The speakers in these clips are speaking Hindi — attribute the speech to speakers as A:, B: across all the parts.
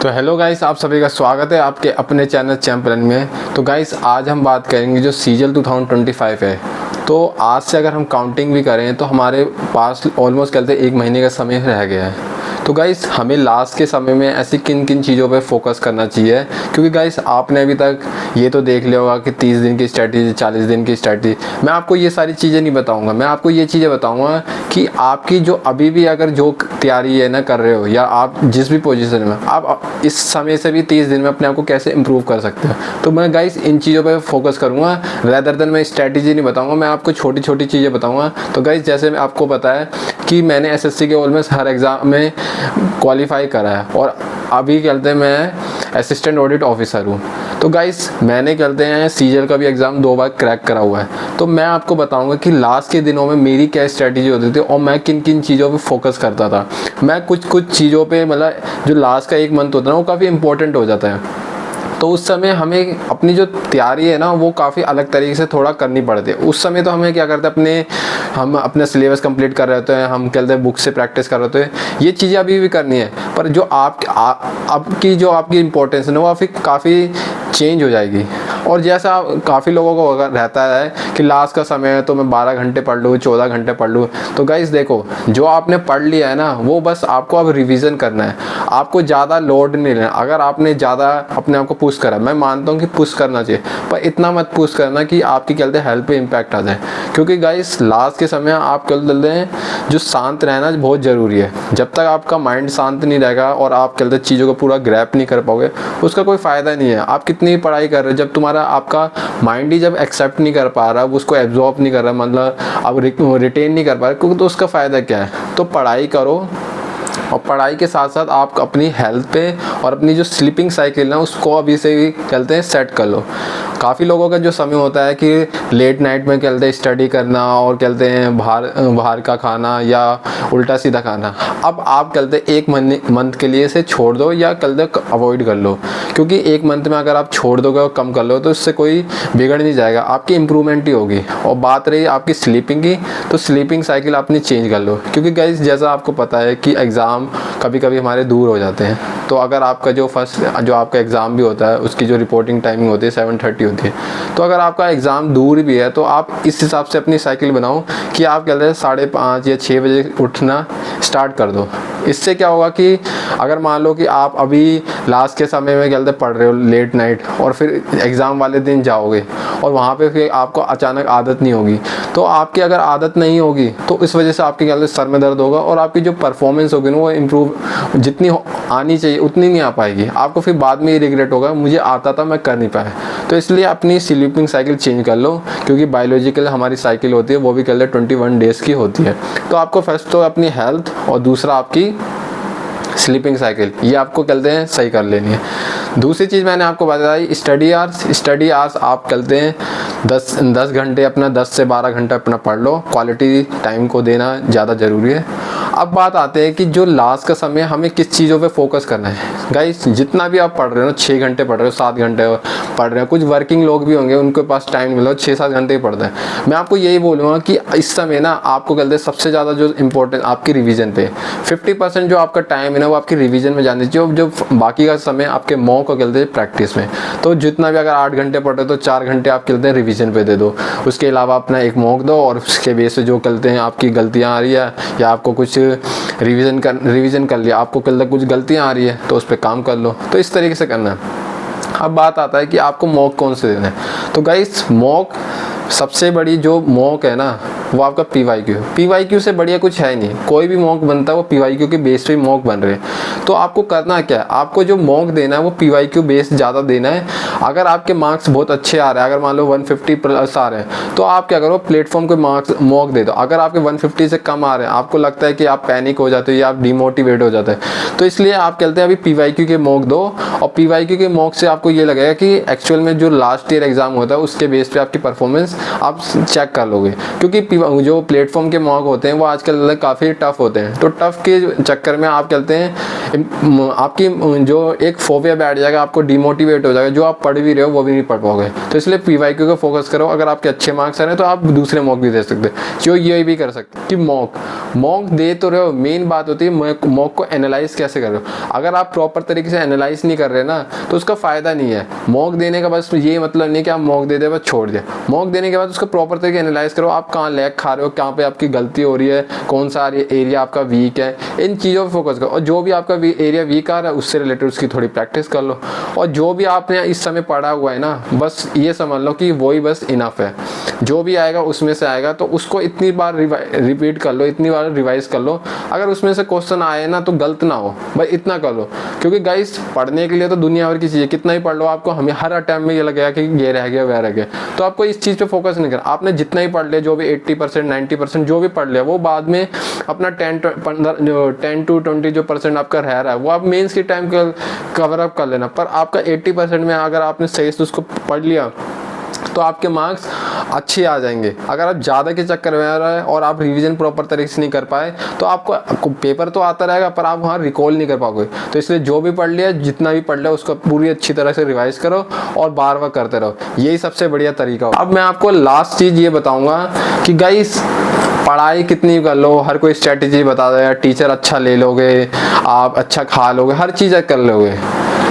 A: तो हेलो गाइस, आप सभी का स्वागत है आपके अपने चैनल चैंपियन में। तो गाइस आज हम बात करेंगे जो सीजल 2025 है। तो आज से अगर हम काउंटिंग भी करें तो हमारे पास ऑलमोस्ट कहते हैं 1 महीने का समय रह गया है। तो गाइस हमें लास्ट के समय में ऐसी किन किन चीज़ों पे फोकस करना चाहिए, क्योंकि गाइस आपने अभी तक ये तो देख लिया होगा कि 30 दिन की स्ट्रैटेजी, 40 दिन की स्ट्रैटेजी। मैं आपको ये सारी चीज़ें नहीं बताऊंगा, मैं आपको ये चीज़ें बताऊंगा कि आपकी जो अभी भी अगर जो तैयारी है ना कर रहे हो, या आप जिस भी पोजीशन में आप इस समय से भी 30 दिन में अपने आप को कैसे इंप्रूव कर सकते हो। तो मैं गाइस इन चीज़ों पे फोकस करूँगा रेदर देन मैं स्ट्रैटेजी नहीं बताऊँगा, मैं आपको छोटी छोटी चीज़ें बताऊँगा। तो गाइस जैसे आपको पता है कि मैंने एसएससी के ऑलमोस्ट हर एग्ज़ाम में क्वालिफाई करा है और अभी कहते हैं मैं असिस्टेंट ऑडिट ऑफिसर हूँ। तो गाइस मैंने कहते हैं सीजल का भी एग्ज़ाम 2 बार क्रैक करा हुआ है। तो मैं आपको बताऊंगा कि लास्ट के दिनों में मेरी क्या स्ट्रैटेजी होती थी और मैं किन किन चीज़ों पे फोकस करता था। मैं कुछ चीज़ों पे मतलब जो लास्ट का 1 मंथ होता है ना वो काफ़ी इंपॉर्टेंट हो जाता है। तो उस समय हमें अपनी जो तैयारी है ना वो काफ़ी अलग तरीके से थोड़ा करनी पड़ती है। उस समय तो हमें क्या करते हैं, हम अपने सिलेबस कंप्लीट कर रहे होते हैं, हम कहते हैं बुक से प्रैक्टिस कर रहे होते हैं, ये चीज़ें अभी भी करनी है। पर जो आपकी जो आपकी इम्पोर्टेंस है ना वो काफ़ी चेंज हो जाएगी। और जैसा काफ़ी लोगों को अगर रहता है कि लास्ट का समय है तो मैं 12 घंटे पढ़ लूँ, 14 घंटे पढ़ लूँ। तो गाइस देखो, जो आपने पढ़ लिया है ना वो बस आपको अब रिवीजन करना है, आपको ज़्यादा लोड नहीं लेना। अगर आपने ज़्यादा अपने आप को पुश करा, मैं मानता हूँ कि पुश करना चाहिए, पर इतना मत पुश करना कि आपकी कहते हैं हेल्थ पे इम्पैक्ट आ जाए। क्योंकि गाइस लास्ट के समय आप कहते हैं जो शांत रहना बहुत ज़रूरी है। जब तक आपका माइंड शांत नहीं रहेगा और आप कहते हैं चीज़ों को पूरा ग्रैप नहीं कर पाओगे, उसका कोई फ़ायदा नहीं है। आप कितनी पढ़ाई कर रहे हो, जब तुम्हारा आपका माइंड ही जब एक्सेप्ट नहीं कर पा रहा, उसको एब्जॉर्ब नहीं कर रहा, मतलब अब रिटेन नहीं कर पा रहा, क्योंकि तो उसका फ़ायदा क्या है। तो पढ़ाई करो और पढ़ाई के साथ साथ आप अपनी हेल्थ पे और अपनी जो स्लीपिंग साइकिल ना उसको अभी से भी कहते हैं सेट कर लो। काफ़ी लोगों का जो समय होता है कि लेट नाइट में कहते हैं स्टडी करना और कहते हैं बाहर का खाना या उल्टा सीधा खाना। अब आप कहते हैं 1 मंथ के लिए इसे छोड़ दो या कहते हैं अवॉइड कर लो, क्योंकि 1 मंथ में अगर आप छोड़ दोगे और कम कर लो तो इससे कोई बिगड़ नहीं जाएगा, आपकी इंप्रूवमेंट ही होगी। और बात रही आपकी स्लीपिंग की, तो स्लीपिंग साइकिल अपनी चेंज कर लो, क्योंकि गाइस जैसा आपको पता है कि एग्ज़ाम कभी कभी हमारे दूर हो जाते हैं। तो अगर आपका जो आपका एग्ज़ाम भी होता है उसकी जो रिपोर्टिंग टाइमिंग होती है 7:30 होती है, तो अगर आपका एग्ज़ाम दूर भी है तो आप इस हिसाब से अपनी साइकिल बनाओ कि आप कहते हैं 5:30 या 6 बजे उठना स्टार्ट कर दो। इससे क्या होगा कि अगर मान लो कि आप अभी लास्ट के समय में कहते पढ़ रहे हो लेट नाइट और फिर एग्ज़ाम वाले दिन जाओगे और वहाँ पे फिर आपको अचानक आदत नहीं होगी, तो आपकी अगर आदत नहीं होगी तो इस वजह से आपके कहते सर में दर्द होगा और आपकी जो परफॉर्मेंस होगी ना वो इम्प्रूव जितनी आनी चाहिए उतनी नहीं आ पाएगी। आपको फिर बाद में ये रिग्रेट होगा, मुझे आता था मैं कर नहीं पाया। तो इसलिए अपनी स्लीपिंग साइकिल चेंज कर लो, क्योंकि बायोलॉजिकल हमारी साइकिल होती है वो भी कहते 21 डेज़ की होती है। तो आपको फर्स्ट तो अपनी हेल्थ और दूसरा आपकी स्लीपिंग साइकिल ये आपको कहते हैं सही कर लेनी है। दूसरी चीज़ मैंने आपको बताई स्टडी आवर्स आप कहते हैं 10 घंटे अपना 10 से 12 घंटा अपना पढ़ लो, क्वालिटी टाइम को देना ज़्यादा ज़रूरी है। अब बात आते हैं कि जो लास्ट का समय हमें किस चीज़ों पे फोकस करना है। गाइस जितना भी आप पढ़ रहे हो, 6 घंटे पढ़ रहे हो, 7 घंटे पढ़ रहे हो, कुछ वर्किंग लोग भी होंगे उनके पास टाइम मिला 6-7 घंटे ही पढ़ते हैं। मैं आपको यही बोलूँगा कि इस समय ना आपको कहते हैं सबसे ज़्यादा जो इम्पोर्टेंट आपकी रिवीजन पे 50% जो आपका टाइम है ना वो आपकी रिवीजन में जानी चाहिए, जो बाकी का समय आपके मॉक को कहते हैं प्रैक्टिस में। तो जितना भी अगर 8 घंटे पढ़ रहे हो तो 4 घंटे आप कहते हैं रिवीजन पे दे दो, उसके अलावा अपना एक मॉक दो और उसके बेस से जो कहते हैं आपकी गलतियाँ आ रही है या आपको कुछ रिवीजन कर लिया, आपको कल तक कुछ गलतियाँ आ रही है तो उस पर काम कर लो। तो इस तरीके से करना है। अब बात आता है कि आपको मॉक कौन से देना है। तो गाइस मॉक सबसे बड़ी जो मॉक है ना वो आपका पीवाईक्यू से बढ़िया कुछ है नहीं। कोई भी मॉक बनता है वो पीवाईक्यू के बेस पे मॉक बन रहे हैं। तो आपको करना क्या है, आपको जो मॉक देना है वो पीवाईक्यू बेस ज़्यादा देना है। अगर आपके मार्क्स बहुत अच्छे आ रहे हैं, अगर मान लो 150 प्लस आ रहे हैं, तो आप क्या करो प्लेटफॉर्म के मार्क्स मॉक दे दो। अगर आपके 150 से कम आ रहे हैं, आपको लगता है कि आप पैनिक हो जाते हो या आप डिमोटिवेट हो जाते हैं, तो इसलिए आप कहते हैं अभी पीवाईक्यू के मॉक दो। और पीवाईक्यू के मॉक से आपको ये लगेगा कि एक्चुअल में जो लास्ट ईयर एग्जाम होता है उसके बेस पे आपकी परफॉर्मेंस आप चेक कर लोगे, क्योंकि जो प्लेटफॉर्म के मॉक होते हैं वो आजकल काफ़ी टफ होते हैं, तो टफ के चक्कर में आप कहते हैं आपकी जो एक फोबिया बैठ जाएगा, आपको डिमोटिवेट हो जाएगा, जो आप पढ़ भी रहे हो वो भी नहीं पढ़ पाओगे। तो इसलिए PYQ को फोकस करो। अगर आपके अच्छे मार्क्स आ रहे हैं तो आप दूसरे मॉक भी दे सकते हैं, जो ये भी कर सकते हैं कि मॉक दे तो रहे हो, मेन बात होती है मॉक को एनालाइज कैसे कर रहे हो। अगर आप प्रॉपर तरीके से एनालाइज नहीं कर रहे ना तो उसका फ़ायदा नहीं है। मॉक देने का बस ये मतलब नहीं कि आप मॉक दे दे बस छोड़ दे। मॉक देने के बाद उसको प्रॉपर तरीके एनालाइज करो, आप कहाँ लैग खा रहे हो, कहाँ पे आपकी गलती हो रही है, कौन सा एरिया आपका वीक है, इन चीज़ों पे फोकस करो। और जो भी आपका एरिया वीक आ रहा है उससे रिलेटेड उसकी थोड़ी प्रैक्टिस कर लो। और जो भी आपने इस समय पढ़ा हुआ है ना, बस ये समझ लो कि वही बस इनफ है। जो भी आएगा उसमें से आएगा, तो उसको इतनी बार रिपीट कर लो, इतनी बार रिवाइज कर लो। अगर उसमें से क्वेश्चन आए ना तो गलत ना हो, बस इतना कर लो। क्योंकि गाइस पढ़ने के लिए तो दुनिया भर की चीज़ है, कितना ही पढ़ लो आपको हमें हर अटैम्प्ट में ये लगेगा कि ये रह गया वह रह गया। तो आपको इस चीज़ पे फोकस नहीं करना। आपने जितना ही पढ़ लिया, जो भी 80% 90% जो भी पढ़ लिया, वो बाद में अपना 10 to 20 जो % आपका रह रहा है वो आप मेंस के टाइम कवर अप कर लेना। पर आपका 80% में अगर आपने सही से उसको पढ़ लिया तो आपके मार्क्स अच्छे आ जाएंगे। अगर आप ज़्यादा के चक्कर में आ रहे हैं और आप रिवीजन प्रॉपर तरीके से नहीं कर पाए तो आपको पेपर तो आता रहेगा पर आप वहाँ रिकॉल नहीं कर पाओगे। तो इसलिए जो भी पढ़ लिया, जितना भी पढ़ लिया, उसको पूरी अच्छी तरह से रिवाइज करो और बार बार करते रहो। यही सबसे बढ़िया तरीका हो। अब मैं आपको लास्ट चीज़ ये बताऊँगा कि गाइस पढ़ाई कितनी कर लो, हर कोई स्ट्रेटेजी बता देगा, टीचर अच्छा ले लोगे, आप अच्छा खा लोगे, हर चीज़ कर लोगे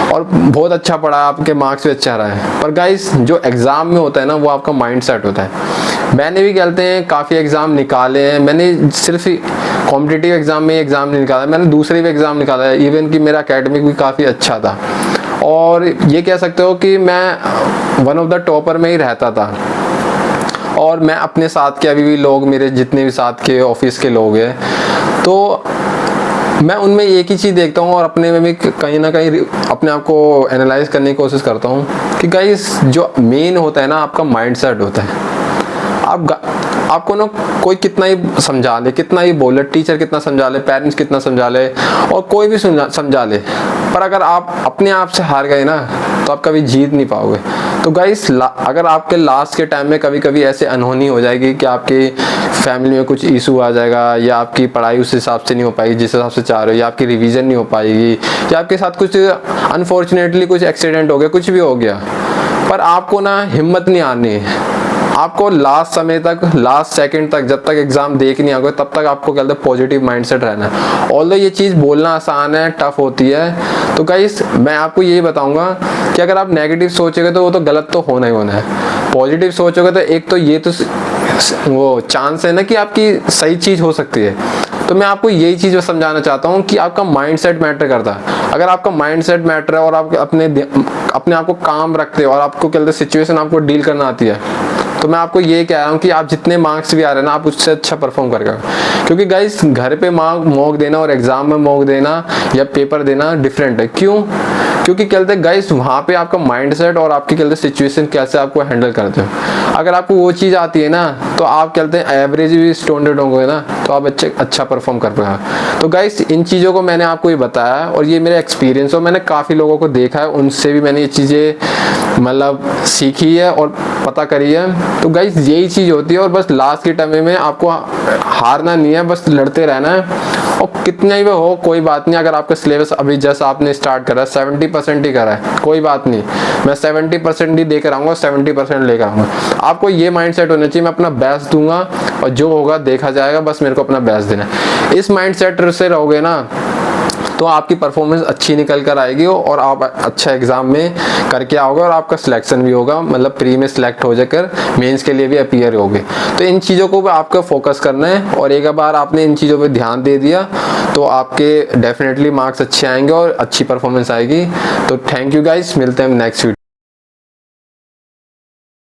A: और बहुत अच्छा पढ़ा, आपके मार्क्स भी अच्छा रहा है। पर गाइस जो एग्ज़ाम में होता है ना वो आपका माइंड सेट होता है। मैंने भी कहते हैं काफ़ी एग्ज़ाम निकाले हैं, मैंने सिर्फ कॉम्पिटिटिव एग्ज़ाम में एग्ज़ाम नहीं निकाला, मैंने दूसरे भी एग्ज़ाम निकाला है। इवन कि मेरा एकेडमिक भी काफ़ी अच्छा था और ये कह सकते हो कि मैं वन ऑफ द टॉपर में ही रहता था। और मैं अपने साथ के अभी भी लोग, मेरे जितने भी साथ के ऑफिस के लोग हैं, तो मैं उनमें एक ही चीज़ देखता हूँ और अपने में भी कहीं ना कहीं अपने आप को एनालाइज करने की कोशिश करता हूँ कि गाइस जो मेन होता है ना आपका माइंडसेट होता है। आपको ना कोई कितना ही समझा ले, कितना ही बोले, टीचर कितना समझा ले, पेरेंट्स कितना समझा ले और कोई भी समझा ले, पर अगर आप अपने आप से हार गए ना तो आप कभी जीत नहीं पाओगे। तो गाइस अगर आपके लास्ट के टाइम में कभी कभी ऐसे अनहोनी हो जाएगी कि आपकी फैमिली में कुछ इशू आ जाएगा या आपकी पढ़ाई उस हिसाब से नहीं हो पाएगी जिस हिसाब से चाह रहे हो, या आपकी रिवीजन नहीं हो पाएगी, या आपके साथ कुछ अनफॉर्चुनेटली कुछ एक्सीडेंट हो गया, कुछ भी हो गया, पर आपको ना हिम्मत नहीं आनी है। आपको लास्ट समय तक, लास्ट सेकंड तक, जब तक एग्जाम देख नहीं आओगे तब तक आपको क्या कहते हैं पॉजिटिव माइंडसेट रहना है। ऑल्दो ये चीज़ बोलना आसान है, टफ होती है। तो गाइस मैं आपको यही बताऊंगा कि अगर आप नेगेटिव सोचोगे तो वो तो गलत तो होना ही होना है। पॉजिटिव सोचोगे तो एक तो ये तो वो चांस है ना कि आपकी सही चीज़ हो सकती है। तो मैं आपको यही चीज़ समझाना चाहता हूँ कि आपका माइंडसेट मैटर करता है। अगर आपका माइंडसेट मैटर है और आप अपने आप को काम रखते हो और आपको क्या कहते हैं सिचुएशन आपको डील करना आती है, तो मैं आपको ये कह रहा हूँ कि आप जितने मार्क्स भी आ रहे हैं ना आप उससे अच्छा परफॉर्म करके। क्योंकि गाइस घर पे मॉक देना और एग्जाम में मॉक देना या पेपर देना डिफरेंट है। क्यों? क्योंकि कहते हैं गाइस वहाँ पे आपका माइंडसेट और आपकी कहते हैं सिचुएशन कैसे आपको हैंडल करते हो। अगर आपको वो चीज़ आती है ना तो आप कहते हैं एवरेज भी स्टूडेंट होंगे ना तो आप अच्छा परफॉर्म कर पाएगा। तो गाइस इन चीज़ों को मैंने आपको ये बताया और ये मेरा एक्सपीरियंस और मैंने काफ़ी लोगों को देखा है, उनसे भी मैंने ये चीज़ें मतलब सीखी है और पता करी है। तो गाइस यही चीज़ होती है और बस लास्ट के टाइम में आपको हारना नहीं है, बस लड़ते रहना है और कितना ही हो कोई बात नहीं। अगर आपका सिलेबस अभी जैसा आपने स्टार्ट करा है 70% ही करा है, कोई बात नहीं, मैं 70% ही देकर आऊँगा, 70% लेकर आऊँगा। आपको ये माइंडसेट होना चाहिए मैं अपना बेस्ट दूंगा और जो होगा देखा जाएगा, बस मेरे को अपना बेस्ट देना है। इस माइंडसेट से रहोगे ना तो आपकी परफॉर्मेंस अच्छी निकल कर आएगी और आप अच्छा एग्जाम में करके आओगे और आपका सिलेक्शन भी होगा, मतलब प्री में सिलेक्ट हो जाकर मेंस के लिए भी अपीयर होगे। तो इन चीज़ों को भी आपको फोकस करना है और एक बार आपने इन चीज़ों पे ध्यान दे दिया तो आपके डेफिनेटली मार्क्स अच्छे आएंगे और अच्छी परफॉर्मेंस आएगी। तो थैंक यू गाइस, मिलते हैं नेक्स्ट वीडियो।